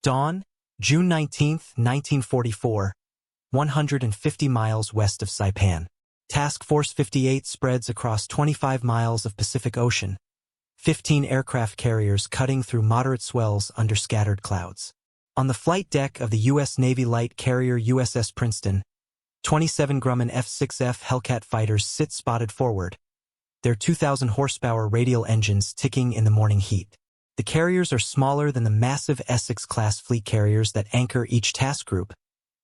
Dawn, June 19, 1944, 150 miles west of Saipan. Task Force 58 spreads across 25 miles of Pacific Ocean, 15 aircraft carriers cutting through moderate swells under scattered clouds. On the flight deck of the U.S. Navy light carrier USS Princeton, 27 Grumman F6F Hellcat fighters sit spotted forward, their 2,000 horsepower radial engines ticking in the morning heat. The carriers are smaller than the massive Essex-class fleet carriers that anchor each task group,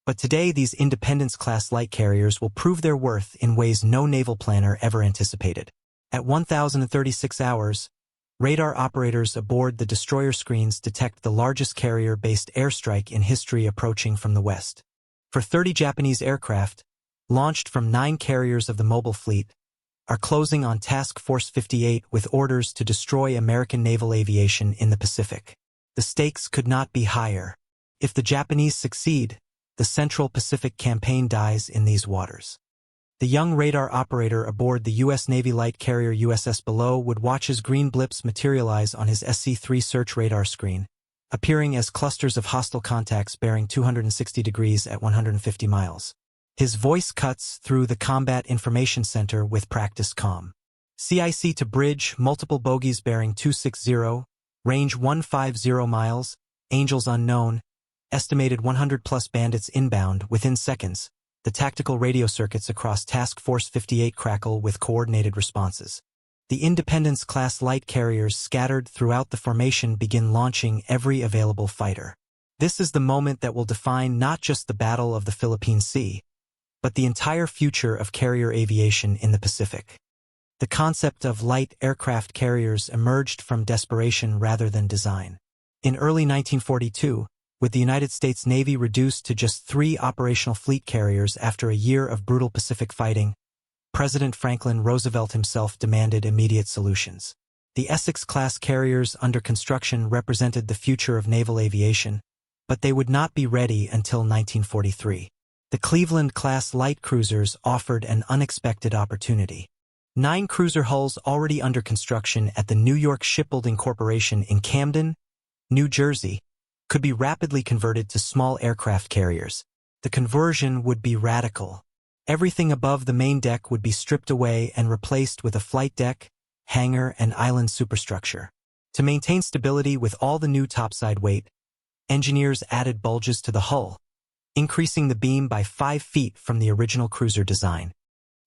but today these Independence-class light carriers will prove their worth in ways no naval planner ever anticipated. At 1,036 hours, radar operators aboard the destroyer screens detect the largest carrier-based airstrike in history approaching from the west. For 30 Japanese aircraft, launched from 9 carriers of the mobile fleet, are closing on Task Force 58 with orders to destroy American naval aviation in the Pacific. The stakes could not be higher. If the Japanese succeed, the Central Pacific campaign dies in these waters. The young radar operator aboard the U.S. Navy light carrier USS Below would watch as green blips materialize on his SC-3 search radar screen, appearing as clusters of hostile contacts bearing 260 degrees at 150 miles. His voice cuts through the Combat Information Center with practiced calm. CIC to bridge, multiple bogies bearing 260, range 150 miles, angels unknown, estimated 100-plus bandits inbound within seconds. The tactical radio circuits across Task Force 58 crackle with coordinated responses. The Independence-class light carriers scattered throughout the formation begin launching every available fighter. This is the moment that will define not just the Battle of the Philippine Sea, but the entire future of carrier aviation in the Pacific. The concept of light aircraft carriers emerged from desperation rather than design. In early 1942, with the United States Navy reduced to just 3 operational fleet carriers after a year of brutal Pacific fighting, President Franklin Roosevelt himself demanded immediate solutions. The Essex-class carriers under construction represented the future of naval aviation, but they would not be ready until 1943. The Cleveland-class light cruisers offered an unexpected opportunity. 9 cruiser hulls already under construction at the New York Shipbuilding Corporation in Camden, New Jersey, could be rapidly converted to small aircraft carriers. The conversion would be radical. Everything above the main deck would be stripped away and replaced with a flight deck, hangar, and island superstructure. To maintain stability with all the new topside weight, engineers added bulges to the hull, increasing the beam by 5 feet from the original cruiser design.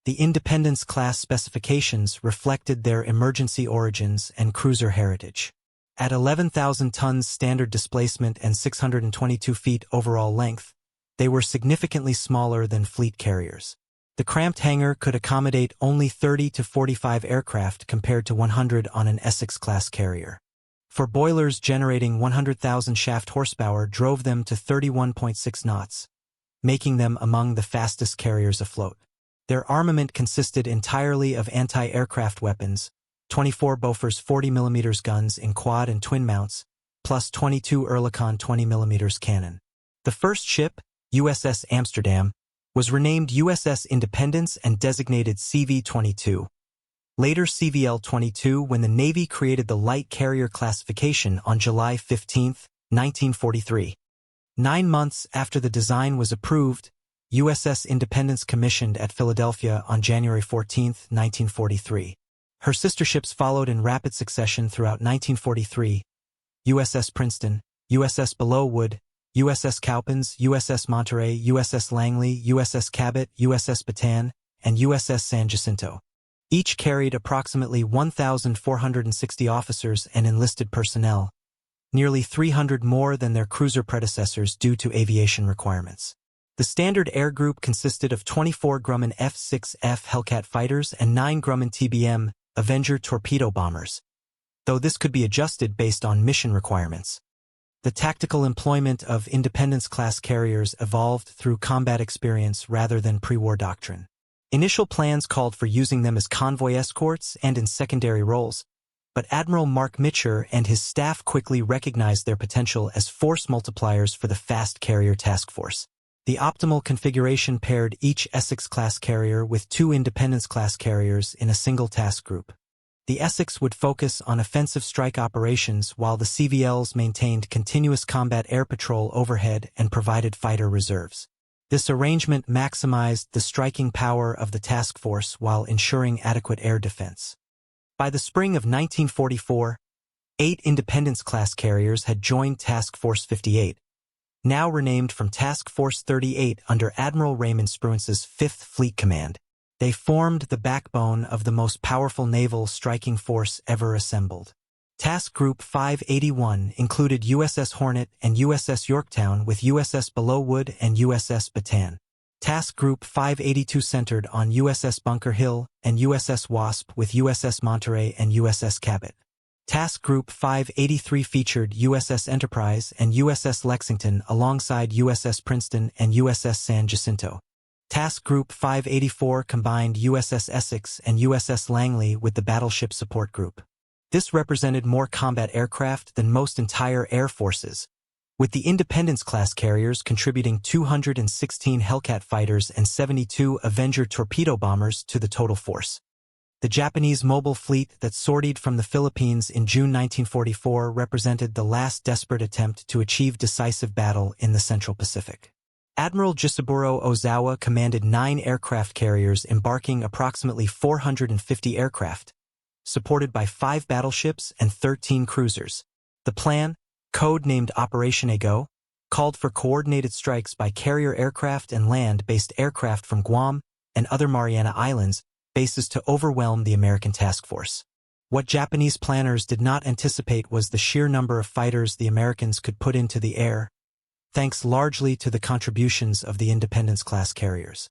The Independence-class specifications reflected their emergency origins and cruiser heritage. At 11,000 tons standard displacement and 622 feet overall length, they were significantly smaller than fleet carriers. The cramped hangar could accommodate only 30 to 45 aircraft compared to 100 on an Essex-class carrier. For boilers generating 100,000 shaft horsepower drove them to 31.6 knots, making them among the fastest carriers afloat. Their armament consisted entirely of anti-aircraft weapons, 24 Bofors 40mm guns in quad and twin mounts, plus 22 Oerlikon 20mm cannon. The first ship, USS Amsterdam, was renamed USS Independence and designated CV-22. Later CVL-22 when the Navy created the light carrier classification on July 15, 1943. 9 months after the design was approved, USS Independence commissioned at Philadelphia on January 14, 1943. Her sister ships followed in rapid succession throughout 1943, USS Princeton, USS Bellowwood, USS Cowpens, USS Monterey, USS Langley, USS Cabot, USS Bataan, and USS San Jacinto. Each carried approximately 1,460 officers and enlisted personnel, nearly 300 more than their cruiser predecessors due to aviation requirements. The standard air group consisted of 24 Grumman F6F Hellcat fighters and 9 Grumman TBM Avenger torpedo bombers, though this could be adjusted based on mission requirements. The tactical employment of Independence-class carriers evolved through combat experience rather than pre-war doctrine. Initial plans called for using them as convoy escorts and in secondary roles, but Admiral Mark Mitcher and his staff quickly recognized their potential as force multipliers for the fast carrier task force. The optimal configuration paired each Essex-class carrier with 2 Independence-class carriers in a single task group. The Essex would focus on offensive strike operations while the CVLs maintained continuous combat air patrol overhead and provided fighter reserves. This arrangement maximized the striking power of the task force while ensuring adequate air defense. By the spring of 1944, 8 Independence-class carriers had joined Task Force 58, now renamed from Task Force 38 under Admiral Raymond Spruance's 5th Fleet Command. They formed the backbone of the most powerful naval striking force ever assembled. Task Group 581 included USS Hornet and USS Yorktown with USS Belleauwood and USS Bataan. Task Group 582 centered on USS Bunker Hill and USS Wasp with USS Monterey and USS Cabot. Task Group 583 featured USS Enterprise and USS Lexington alongside USS Princeton and USS San Jacinto. Task Group 584 combined USS Essex and USS Langley with the Battleship Support Group. This represented more combat aircraft than most entire air forces, with the Independence-class carriers contributing 216 Hellcat fighters and 72 Avenger torpedo bombers to the total force. The Japanese mobile fleet that sortied from the Philippines in June 1944 represented the last desperate attempt to achieve decisive battle in the Central Pacific. Admiral Jisaburo Ozawa commanded 9 aircraft carriers embarking approximately 450 aircraft, supported by 5 battleships and 13 cruisers. The plan, code-named Operation Ego, called for coordinated strikes by carrier aircraft and land-based aircraft from Guam and other Mariana Islands bases to overwhelm the American task force. What Japanese planners did not anticipate was the sheer number of fighters the Americans could put into the air, thanks largely to the contributions of the Independence-class carriers.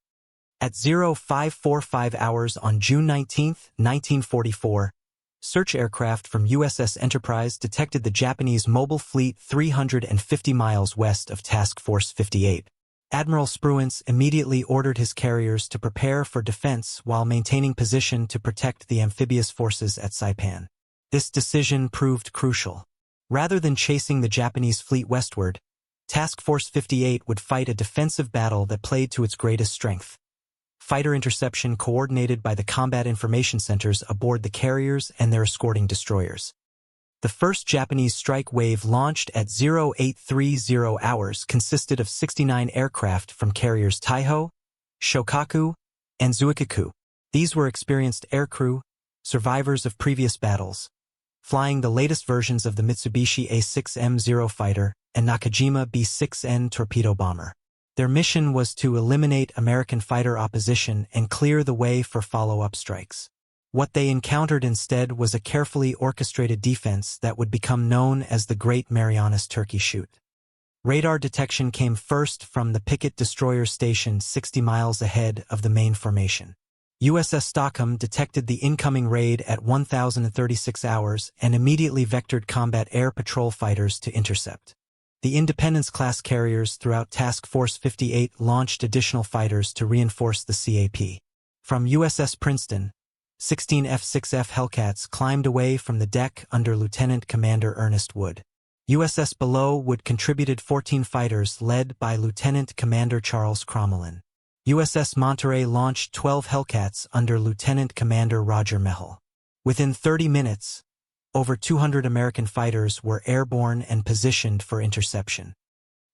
At 0545 hours on June 19, 1944, search aircraft from USS Enterprise detected the Japanese mobile fleet 350 miles west of Task Force 58. Admiral Spruance immediately ordered his carriers to prepare for defense while maintaining position to protect the amphibious forces at Saipan. This decision proved crucial. Rather than chasing the Japanese fleet westward, Task Force 58 would fight a defensive battle that played to its greatest strength. Fighter interception coordinated by the combat information centers aboard the carriers and their escorting destroyers. The first Japanese strike wave launched at 0830 hours consisted of 69 aircraft from carriers Taiho, Shokaku, and Zuikaku. These were experienced aircrew, survivors of previous battles, flying the latest versions of the Mitsubishi A6M0 fighter and Nakajima B6N torpedo bomber. Their mission was to eliminate American fighter opposition and clear the way for follow-up strikes. What they encountered instead was a carefully orchestrated defense that would become known as the Great Marianas Turkey Shoot. Radar detection came first from the Pickett destroyer station 60 miles ahead of the main formation. USS Stockholm detected the incoming raid at 1036 hours and immediately vectored combat air patrol fighters to intercept. The Independence-class carriers throughout Task Force 58 launched additional fighters to reinforce the CAP. From USS Princeton, 16 F6F Hellcats climbed away from the deck under Lieutenant Commander Ernest Wood. USS Belleauwood contributed 14 fighters led by Lieutenant Commander Charles Crommelin. USS Monterey launched 12 Hellcats under Lieutenant Commander Roger Mehel. Within 30 minutes, over 200 American fighters were airborne and positioned for interception.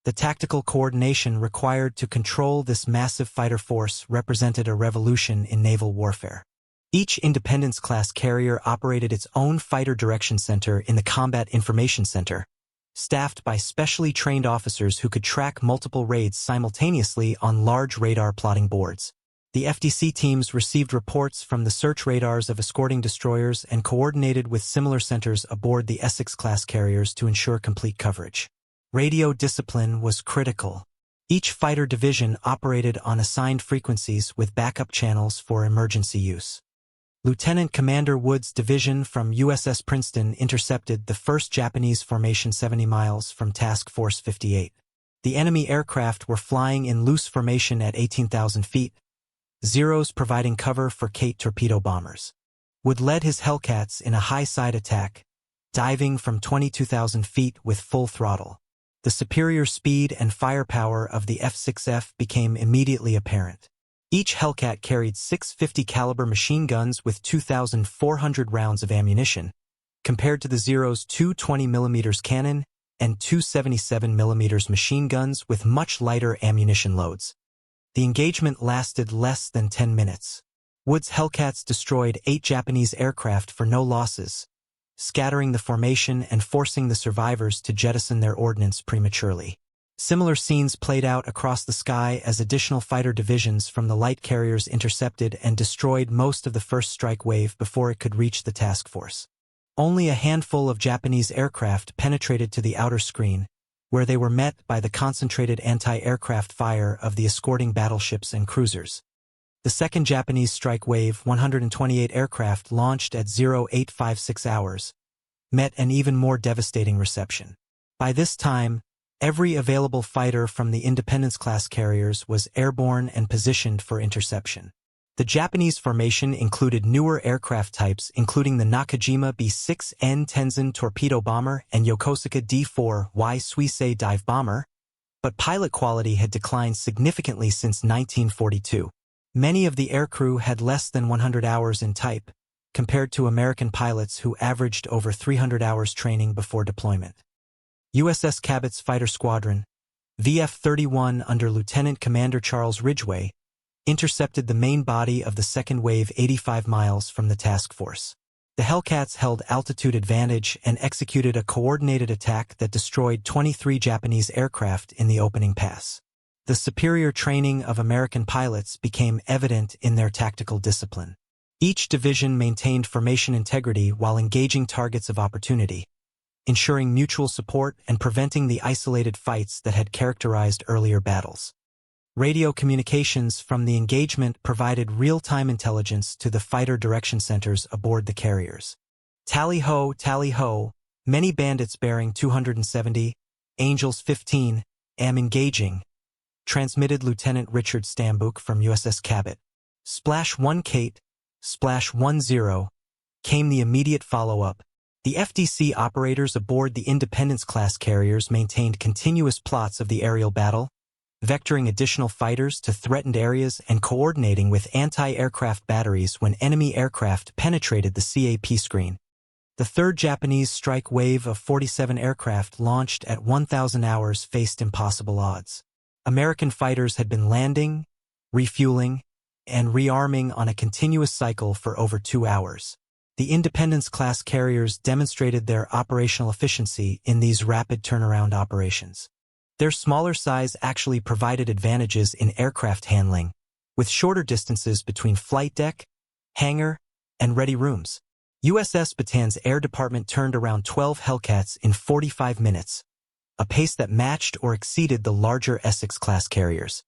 The tactical coordination required to control this massive fighter force represented a revolution in naval warfare. Each Independence-class carrier operated its own fighter direction center in the Combat Information Center, staffed by specially trained officers who could track multiple raids simultaneously on large radar plotting boards. The FDC teams received reports from the search radars of escorting destroyers and coordinated with similar centers aboard the Essex-class carriers to ensure complete coverage. Radio discipline was critical. Each fighter division operated on assigned frequencies with backup channels for emergency use. Lieutenant Commander Wood's division from USS Princeton intercepted the first Japanese formation 70 miles from Task Force 58. The enemy aircraft were flying in loose formation at 18,000 feet, Zeros providing cover for Kate torpedo bombers. Wood led his Hellcats in a high-side attack, diving from 22,000 feet with full throttle. The superior speed and firepower of the F6F became immediately apparent. Each Hellcat carried 650 caliber machine guns with 2,400 rounds of ammunition, compared to the Zero's 220mm cannon and 277mm machine guns with much lighter ammunition loads. The engagement lasted less than 10 minutes. Wood's Hellcats destroyed 8 Japanese aircraft for no losses, scattering the formation and forcing the survivors to jettison their ordnance prematurely. Similar scenes played out across the sky as additional fighter divisions from the light carriers intercepted and destroyed most of the first strike wave before it could reach the task force. Only a handful of Japanese aircraft penetrated to the outer screen, where they were met by the concentrated anti-aircraft fire of the escorting battleships and cruisers. The second Japanese strike wave, 128 aircraft launched at 0856 hours, met an even more devastating reception. By this time, every available fighter from the Independence-class carriers was airborne and positioned for interception. The Japanese formation included newer aircraft types including the Nakajima B-6N Tenzin torpedo bomber and Yokosuka D-4Y Suisei dive bomber, but pilot quality had declined significantly since 1942. Many of the aircrew had less than 100 hours in type, compared to American pilots who averaged over 300 hours training before deployment. USS Cabot's fighter squadron, VF-31 under Lieutenant Commander Charles Ridgway, intercepted the main body of the second wave 85 miles from the task force. The Hellcats held altitude advantage and executed a coordinated attack that destroyed 23 Japanese aircraft in the opening pass. The superior training of American pilots became evident in their tactical discipline. Each division maintained formation integrity while engaging targets of opportunity, ensuring mutual support and preventing the isolated fights that had characterized earlier battles. Radio communications from the engagement provided real-time intelligence to the fighter direction centers aboard the carriers. Tally ho, many bandits bearing 270, Angels 15, am engaging, transmitted Lieutenant Richard Stambuk from USS Cabot. Splash 1 Kate, splash 10, came the immediate follow-up. The FDC operators aboard the Independence-class carriers maintained continuous plots of the aerial battle, vectoring additional fighters to threatened areas and coordinating with anti-aircraft batteries when enemy aircraft penetrated the CAP screen. The third Japanese strike wave of 47 aircraft launched at 1,000 hours faced impossible odds. American fighters had been landing, refueling, and rearming on a continuous cycle for over 2 hours. The Independence-class carriers demonstrated their operational efficiency in these rapid turnaround operations. Their smaller size actually provided advantages in aircraft handling, with shorter distances between flight deck, hangar, and ready rooms. USS Batan's Air Department turned around 12 Hellcats in 45 minutes, a pace that matched or exceeded the larger Essex-class carriers.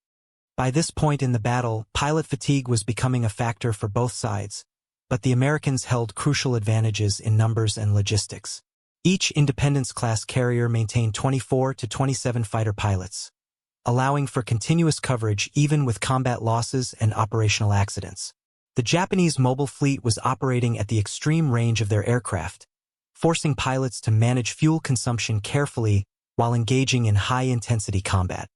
By this point in the battle, pilot fatigue was becoming a factor for both sides, but the Americans held crucial advantages in numbers and logistics. Each Independence-class carrier maintained 24 to 27 fighter pilots, allowing for continuous coverage even with combat losses and operational accidents. The Japanese mobile fleet was operating at the extreme range of their aircraft, forcing pilots to manage fuel consumption carefully while engaging in high-intensity combat.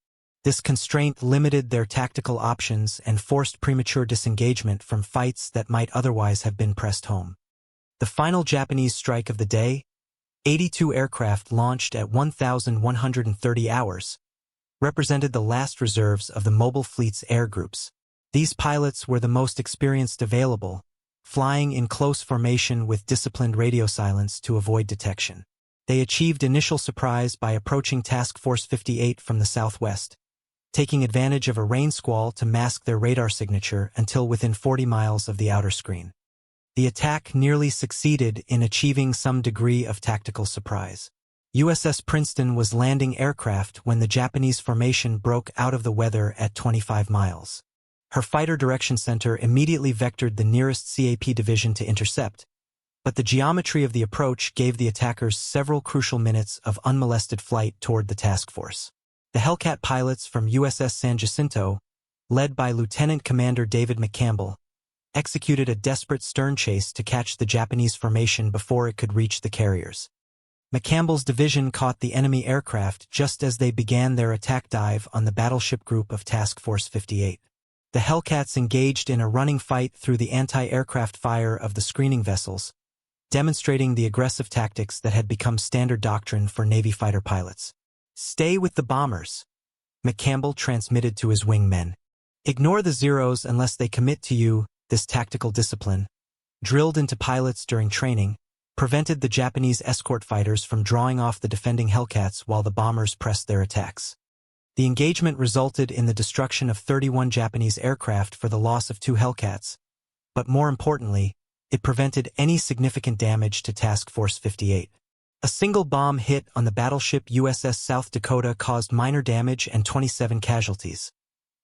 This constraint limited their tactical options and forced premature disengagement from fights that might otherwise have been pressed home. The final Japanese strike of the day, 82 aircraft launched at 1,130 hours, represented the last reserves of the mobile fleet's air groups. These pilots were the most experienced available, flying in close formation with disciplined radio silence to avoid detection. They achieved initial surprise by approaching Task Force 58 from the southwest, taking advantage of a rain squall to mask their radar signature until within 40 miles of the outer screen. The attack nearly succeeded in achieving some degree of tactical surprise. USS Princeton was landing aircraft when the Japanese formation broke out of the weather at 25 miles. Her fighter direction center immediately vectored the nearest CAP division to intercept, but the geometry of the approach gave the attackers several crucial minutes of unmolested flight toward the task force. The Hellcat pilots from USS San Jacinto, led by Lieutenant Commander David McCampbell, executed a desperate stern chase to catch the Japanese formation before it could reach the carriers. McCampbell's division caught the enemy aircraft just as they began their attack dive on the battleship group of Task Force 58. The Hellcats engaged in a running fight through the anti-aircraft fire of the screening vessels, demonstrating the aggressive tactics that had become standard doctrine for Navy fighter pilots. "Stay with the bombers," McCampbell transmitted to his wingmen. "Ignore the Zeros unless they commit to you." This tactical discipline, drilled into pilots during training, prevented the Japanese escort fighters from drawing off the defending Hellcats while the bombers pressed their attacks. The engagement resulted in the destruction of 31 Japanese aircraft for the loss of 2 Hellcats, but more importantly, it prevented any significant damage to Task Force 58. A single bomb hit on the battleship USS South Dakota caused minor damage and 27 casualties,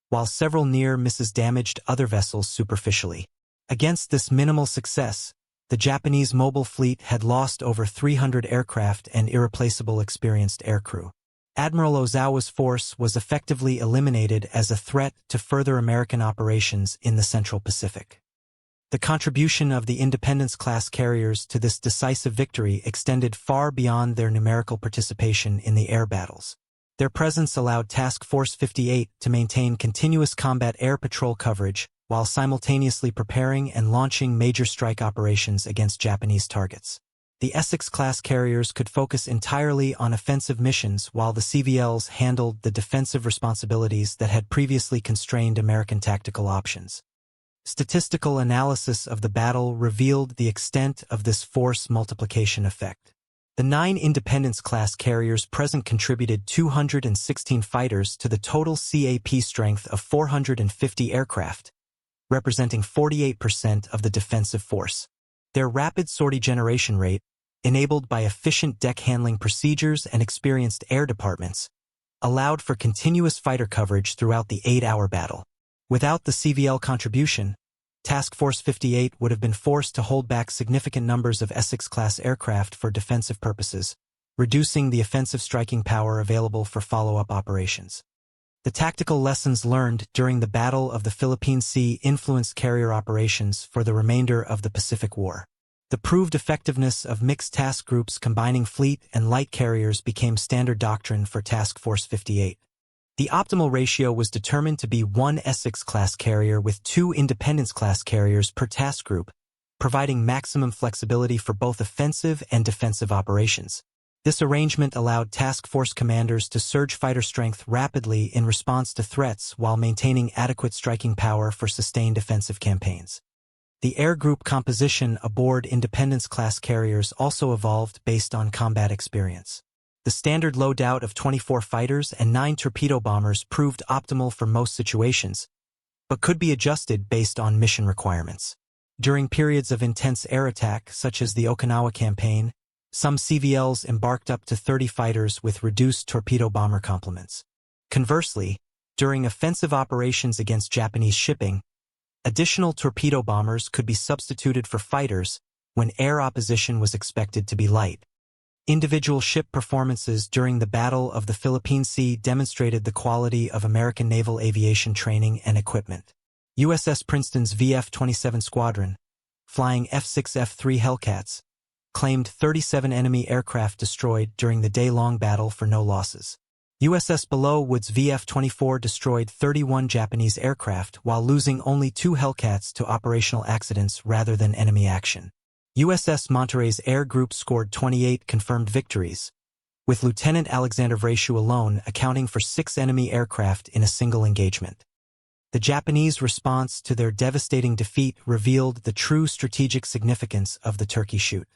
while several near misses damaged other vessels superficially. Against this minimal success, the Japanese mobile fleet had lost over 300 aircraft and irreplaceable experienced aircrew. Admiral Ozawa's force was effectively eliminated as a threat to further American operations in the Central Pacific. The contribution of the Independence-class carriers to this decisive victory extended far beyond their numerical participation in the air battles. Their presence allowed Task Force 58 to maintain continuous combat air patrol coverage while simultaneously preparing and launching major strike operations against Japanese targets. The Essex-class carriers could focus entirely on offensive missions while the CVLs handled the defensive responsibilities that had previously constrained American tactical options. Statistical analysis of the battle revealed the extent of this force multiplication effect. The 9 Independence-class carriers present contributed 216 fighters to the total CAP strength of 450 aircraft, representing 48% of the defensive force. Their rapid sortie generation rate, enabled by efficient deck handling procedures and experienced air departments, allowed for continuous fighter coverage throughout the 8-hour battle. Without the CVL contribution, Task Force 58 would have been forced to hold back significant numbers of Essex-class aircraft for defensive purposes, reducing the offensive striking power available for follow-up operations. The tactical lessons learned during the Battle of the Philippine Sea influenced carrier operations for the remainder of the Pacific War. The proved effectiveness of mixed task groups combining fleet and light carriers became standard doctrine for Task Force 58. The optimal ratio was determined to be 1 Essex-class carrier with 2 Independence-class carriers per task group, providing maximum flexibility for both offensive and defensive operations. This arrangement allowed task force commanders to surge fighter strength rapidly in response to threats while maintaining adequate striking power for sustained offensive campaigns. The air group composition aboard Independence-class carriers also evolved based on combat experience. The standard loadout of 24 fighters and 9 torpedo bombers proved optimal for most situations, but could be adjusted based on mission requirements. During periods of intense air attack, such as the Okinawa campaign, some CVLs embarked up to 30 fighters with reduced torpedo bomber complements. Conversely, during offensive operations against Japanese shipping, additional torpedo bombers could be substituted for fighters when air opposition was expected to be light. Individual ship performances during the Battle of the Philippine Sea demonstrated the quality of American naval aviation training and equipment. USS Princeton's VF-27 squadron, flying F6F Hellcats, claimed 37 enemy aircraft destroyed during the day-long battle for no losses. USS Below Woods VF-24 destroyed 31 Japanese aircraft while losing only 2 Hellcats to operational accidents rather than enemy action. USS Monterey's air group scored 28 confirmed victories, with Lieutenant Alexander Vrashu alone accounting for 6 enemy aircraft in a single engagement. The Japanese response to their devastating defeat revealed the true strategic significance of the Turkey Shoot.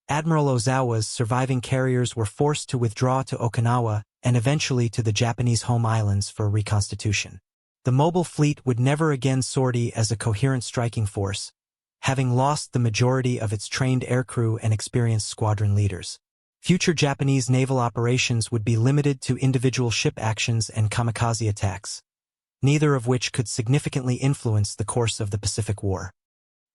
Admiral Ozawa's surviving carriers were forced to withdraw to Okinawa and eventually to the Japanese home islands for reconstitution. The mobile fleet would never again sortie as a coherent striking force, having lost the majority of its trained aircrew and experienced squadron leaders. Future Japanese naval operations would be limited to individual ship actions and kamikaze attacks, neither of which could significantly influence the course of the Pacific War.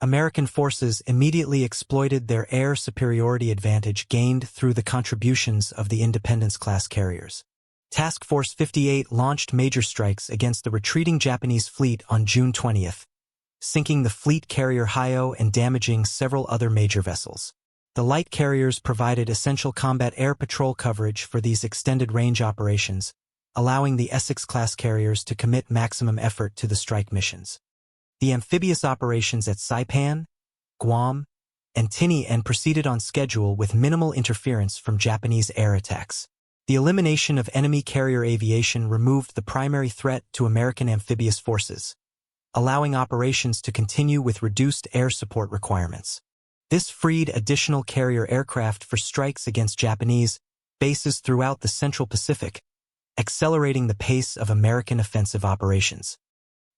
American forces immediately exploited their air superiority advantage gained through the contributions of the Independence-class carriers. Task Force 58 launched major strikes against the retreating Japanese fleet on June 20th, sinking the fleet carrier Hyo and damaging several other major vessels. The light carriers provided essential combat air patrol coverage for these extended-range operations, allowing the Essex-class carriers to commit maximum effort to the strike missions. The amphibious operations at Saipan, Guam, and Tinian proceeded on schedule with minimal interference from Japanese air attacks. The elimination of enemy carrier aviation removed the primary threat to American amphibious forces, allowing operations to continue with reduced air support requirements. This freed additional carrier aircraft for strikes against Japanese bases throughout the Central Pacific, accelerating the pace of American offensive operations.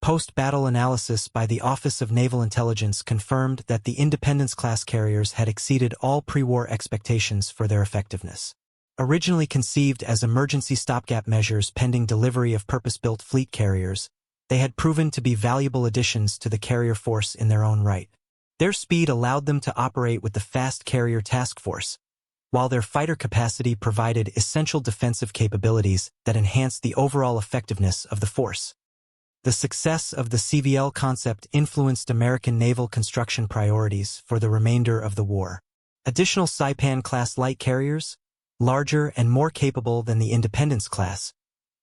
Post-battle analysis by the Office of Naval Intelligence confirmed that the Independence-class carriers had exceeded all pre-war expectations for their effectiveness. Originally conceived as emergency stopgap measures pending delivery of purpose-built fleet carriers, they had proven to be valuable additions to the carrier force in their own right. Their speed allowed them to operate with the fast carrier task force, while their fighter capacity provided essential defensive capabilities that enhanced the overall effectiveness of the force. The success of the CVL concept influenced American naval construction priorities for the remainder of the war. Additional Saipan-class light carriers, larger and more capable than the Independence-class,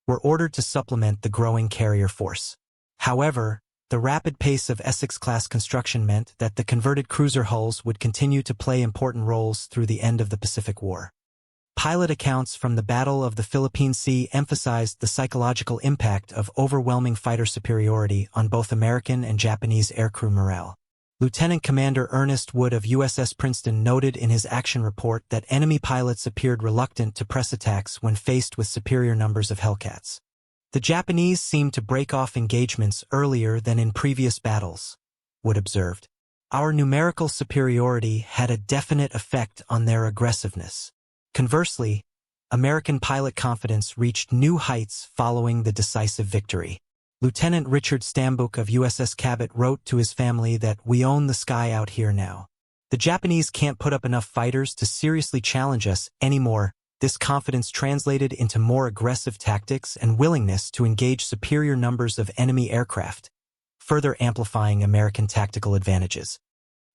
were ordered to supplement the growing carrier force. However, the rapid pace of Essex-class construction meant that the converted cruiser hulls would continue to play important roles through the end of the Pacific War. Pilot accounts from the Battle of the Philippine Sea emphasized the psychological impact of overwhelming fighter superiority on both American and Japanese aircrew morale. Lieutenant Commander Ernest Wood of USS Princeton noted in his action report that enemy pilots appeared reluctant to press attacks when faced with superior numbers of Hellcats. The Japanese seemed to break off engagements earlier than in previous battles, Wood observed. Our numerical superiority had a definite effect on their aggressiveness. Conversely, American pilot confidence reached new heights following the decisive victory. Lieutenant Richard Stambuk of USS Cabot wrote to his family that "We own the sky out here now. The Japanese can't put up enough fighters to seriously challenge us anymore." This confidence translated into more aggressive tactics and willingness to engage superior numbers of enemy aircraft, further amplifying American tactical advantages.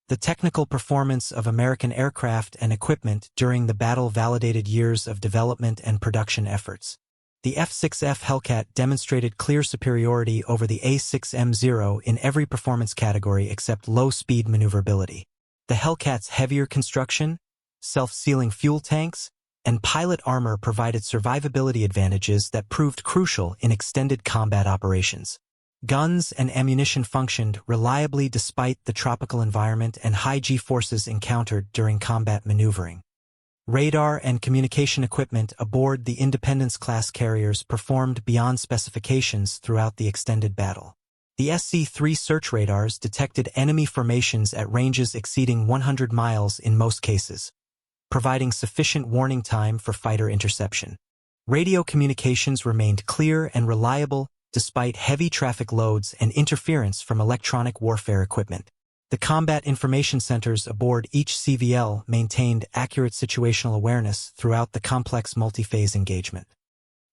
The technical performance of American aircraft and equipment during the battle validated years of development and production efforts. The F6F Hellcat demonstrated clear superiority over the A6M0 in every performance category except low-speed maneuverability. The Hellcat's heavier construction, self-sealing fuel tanks, and pilot armor provided survivability advantages that proved crucial in extended combat operations. Guns and ammunition functioned reliably despite the tropical environment and high G-forces encountered during combat maneuvering. Radar and communication equipment aboard the Independence-class carriers performed beyond specifications throughout the extended battle. The SC-3 search radars detected enemy formations at ranges exceeding 100 miles in most cases, providing sufficient warning time for fighter interception. Radio communications remained clear and reliable despite heavy traffic loads and interference from electronic warfare equipment. The combat information centers aboard each CVL maintained accurate situational awareness throughout the complex multi-phase engagement.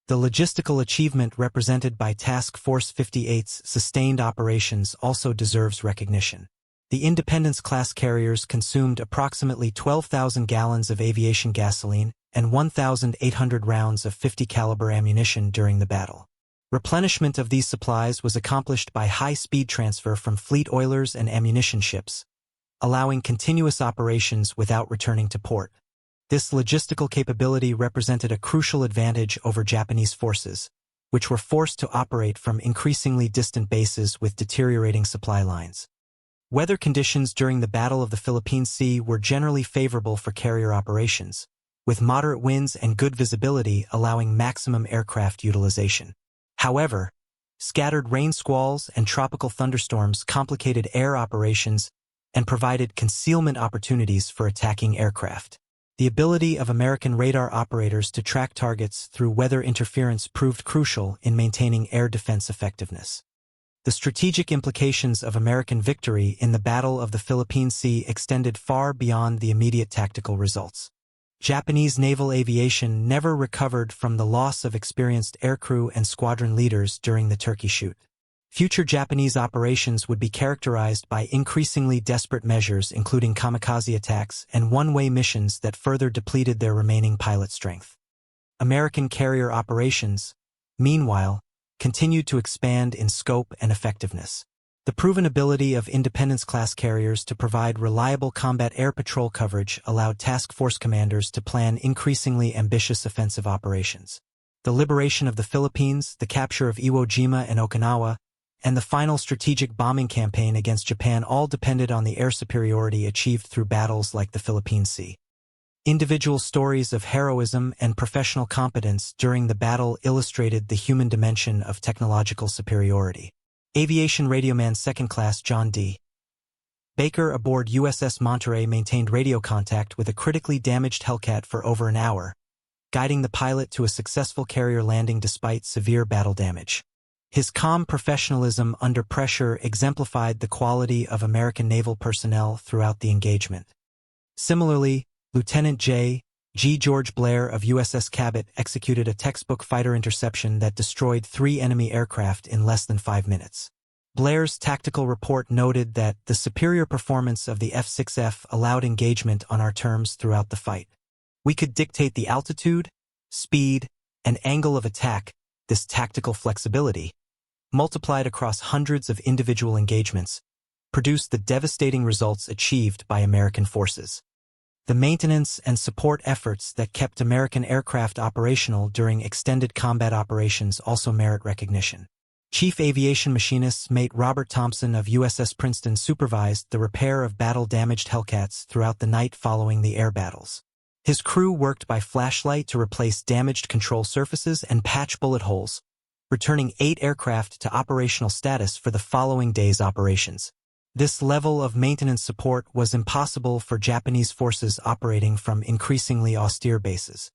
The logistical achievement represented by Task Force 58's sustained operations also deserves recognition. The Independence-class carriers consumed approximately 12,000 gallons of aviation gasoline and 1,800 rounds of .50 caliber ammunition during the battle. Replenishment of these supplies was accomplished by high-speed transfer from fleet oilers and ammunition ships, allowing continuous operations without returning to port. This logistical capability represented a crucial advantage over Japanese forces, which were forced to operate from increasingly distant bases with deteriorating supply lines. Weather conditions during the Battle of the Philippine Sea were generally favorable for carrier operations, with moderate winds and good visibility allowing maximum aircraft utilization. However, scattered rain squalls and tropical thunderstorms complicated air operations and provided concealment opportunities for attacking aircraft. The ability of American radar operators to track targets through weather interference proved crucial in maintaining air defense effectiveness. The strategic implications of American victory in the Battle of the Philippine Sea extended far beyond the immediate tactical results. Japanese naval aviation never recovered from the loss of experienced aircrew and squadron leaders during the Turkey Shoot. Future Japanese operations would be characterized by increasingly desperate measures including kamikaze attacks and one-way missions that further depleted their remaining pilot strength. American carrier operations, meanwhile, continued to expand in scope and effectiveness. The proven ability of Independence-class carriers to provide reliable combat air patrol coverage allowed task force commanders to plan increasingly ambitious offensive operations. The liberation of the Philippines, the capture of Iwo Jima and Okinawa, and the final strategic bombing campaign against Japan all depended on the air superiority achieved through battles like the Philippine Sea. Individual stories of heroism and professional competence during the battle illustrated the human dimension of technological superiority. Aviation radioman second-class John D. Baker aboard USS Monterey maintained radio contact with a critically damaged Hellcat for over an hour, guiding the pilot to a successful carrier landing despite severe battle damage. His calm professionalism under pressure exemplified the quality of American naval personnel throughout the engagement. Similarly, Lieutenant J. G. George Blair of USS Cabot executed a textbook fighter interception that destroyed 3 enemy aircraft in less than 5 minutes. Blair's tactical report noted that the superior performance of the F6F allowed engagement on our terms throughout the fight. We could dictate the altitude, speed, and angle of attack. This tactical flexibility, multiplied across hundreds of individual engagements, produced the devastating results achieved by American forces. The maintenance and support efforts that kept American aircraft operational during extended combat operations also merit recognition. Chief Aviation Machinist Mate Robert Thompson of USS Princeton supervised the repair of battle-damaged Hellcats throughout the night following the air battles. His crew worked by flashlight to replace damaged control surfaces and patch bullet holes, returning 8 aircraft to operational status for the following day's operations. This level of maintenance support was impossible for Japanese forces operating from increasingly austere bases.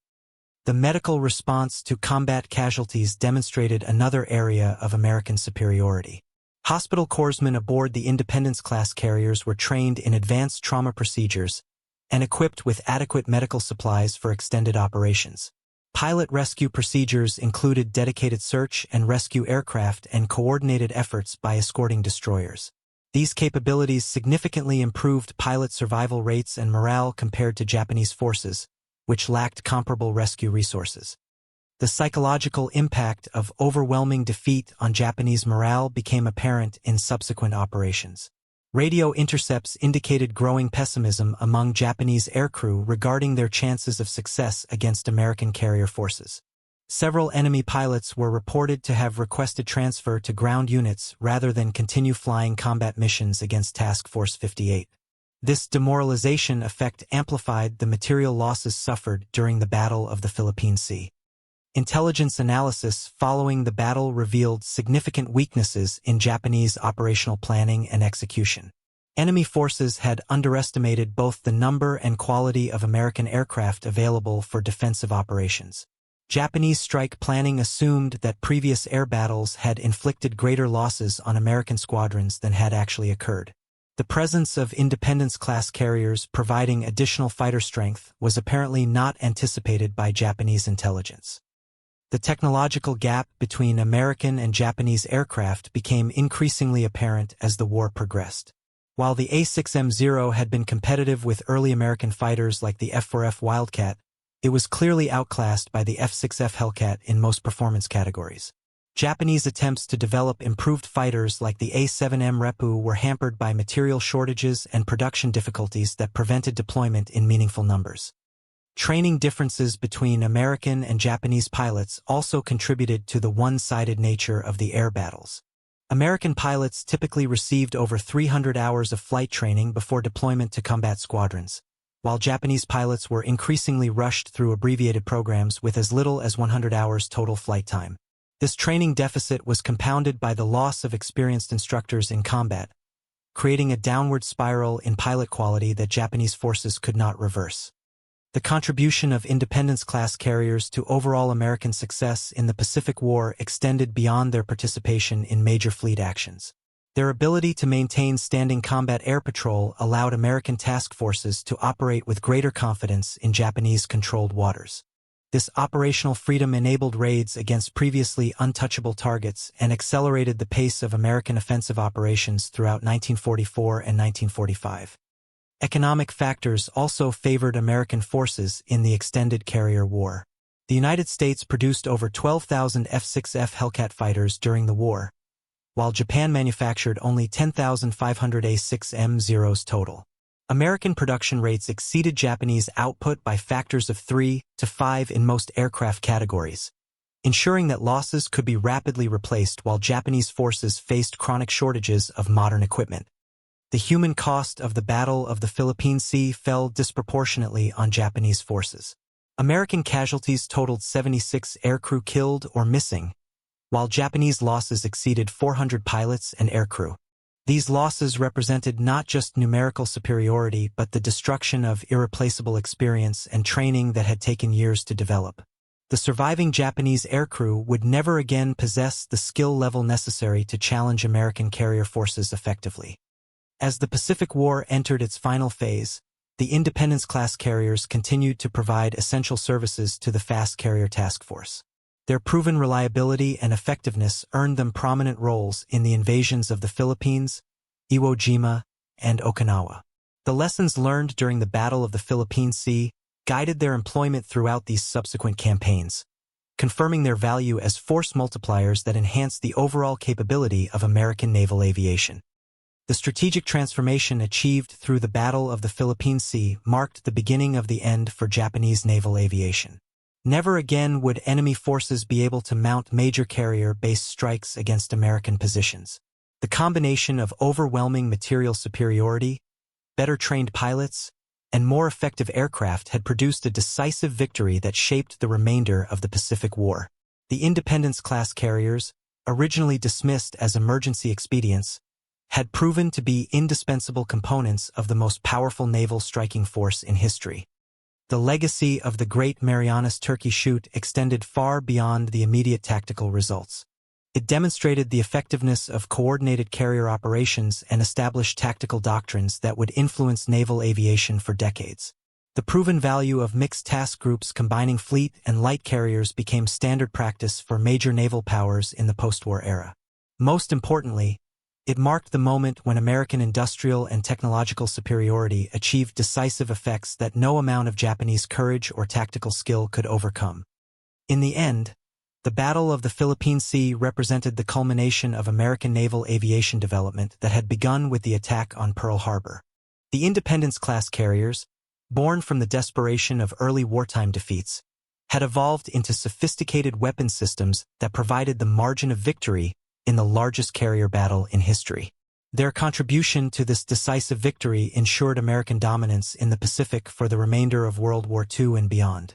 The medical response to combat casualties demonstrated another area of American superiority. Hospital corpsmen aboard the Independence-class carriers were trained in advanced trauma procedures and equipped with adequate medical supplies for extended operations. Pilot rescue procedures included dedicated search and rescue aircraft and coordinated efforts by escorting destroyers. These capabilities significantly improved pilot survival rates and morale compared to Japanese forces, which lacked comparable rescue resources. The psychological impact of overwhelming defeat on Japanese morale became apparent in subsequent operations. Radio intercepts indicated growing pessimism among Japanese aircrew regarding their chances of success against American carrier forces. Several enemy pilots were reported to have requested transfer to ground units rather than continue flying combat missions against Task Force 58. This demoralization effect amplified the material losses suffered during the Battle of the Philippine Sea. Intelligence analysis following the battle revealed significant weaknesses in Japanese operational planning and execution. Enemy forces had underestimated both the number and quality of American aircraft available for defensive operations. Japanese strike planning assumed that previous air battles had inflicted greater losses on American squadrons than had actually occurred. The presence of Independence-class carriers providing additional fighter strength was apparently not anticipated by Japanese intelligence. The technological gap between American and Japanese aircraft became increasingly apparent as the war progressed. While the A6M0 had been competitive with early American fighters like the F4F Wildcat, it was clearly outclassed by the F6F Hellcat in most performance categories. Japanese attempts to develop improved fighters like the A7M Reppu were hampered by material shortages and production difficulties that prevented deployment in meaningful numbers. Training differences between American and Japanese pilots also contributed to the one-sided nature of the air battles. American pilots typically received over 300 hours of flight training before deployment to combat squadrons, while Japanese pilots were increasingly rushed through abbreviated programs with as little as 100 hours total flight time. This training deficit was compounded by the loss of experienced instructors in combat, creating a downward spiral in pilot quality that Japanese forces could not reverse. The contribution of Independence-class carriers to overall American success in the Pacific War extended beyond their participation in major fleet actions. Their ability to maintain standing combat air patrol allowed American task forces to operate with greater confidence in Japanese-controlled waters. This operational freedom enabled raids against previously untouchable targets and accelerated the pace of American offensive operations throughout 1944 and 1945. Economic factors also favored American forces in the extended carrier war. The United States produced over 12,000 F6F Hellcat fighters during the war, while Japan manufactured only 10,500 A6M0s total. American production rates exceeded Japanese output by factors of 3 to 5 in most aircraft categories, ensuring that losses could be rapidly replaced while Japanese forces faced chronic shortages of modern equipment. The human cost of the Battle of the Philippine Sea fell disproportionately on Japanese forces. American casualties totaled 76 aircrew killed or missing, while Japanese losses exceeded 400 pilots and aircrew. These losses represented not just numerical superiority but the destruction of irreplaceable experience and training that had taken years to develop. The surviving Japanese aircrew would never again possess the skill level necessary to challenge American carrier forces effectively. As the Pacific War entered its final phase, the Independence-class carriers continued to provide essential services to the Fast Carrier Task Force. Their proven reliability and effectiveness earned them prominent roles in the invasions of the Philippines, Iwo Jima, and Okinawa. The lessons learned during the Battle of the Philippine Sea guided their employment throughout these subsequent campaigns, confirming their value as force multipliers that enhanced the overall capability of American naval aviation. The strategic transformation achieved through the Battle of the Philippine Sea marked the beginning of the end for Japanese naval aviation. Never again would enemy forces be able to mount major carrier-based strikes against American positions. The combination of overwhelming material superiority, better trained pilots, and more effective aircraft had produced a decisive victory that shaped the remainder of the Pacific War. The Independence-class carriers, originally dismissed as emergency expedients, had proven to be indispensable components of the most powerful naval striking force in history. The legacy of the Great Marianas Turkey Shoot extended far beyond the immediate tactical results. It demonstrated the effectiveness of coordinated carrier operations and established tactical doctrines that would influence naval aviation for decades. The proven value of mixed task groups combining fleet and light carriers became standard practice for major naval powers in the post-war era. Most importantly, it marked the moment when American industrial and technological superiority achieved decisive effects that no amount of Japanese courage or tactical skill could overcome. In the end, the Battle of the Philippine Sea represented the culmination of American naval aviation development that had begun with the attack on Pearl Harbor. The Independence-class carriers, born from the desperation of early wartime defeats, had evolved into sophisticated weapon systems that provided the margin of victory in the largest carrier battle in history. Their contribution to this decisive victory ensured American dominance in the Pacific for the remainder of World War II and beyond.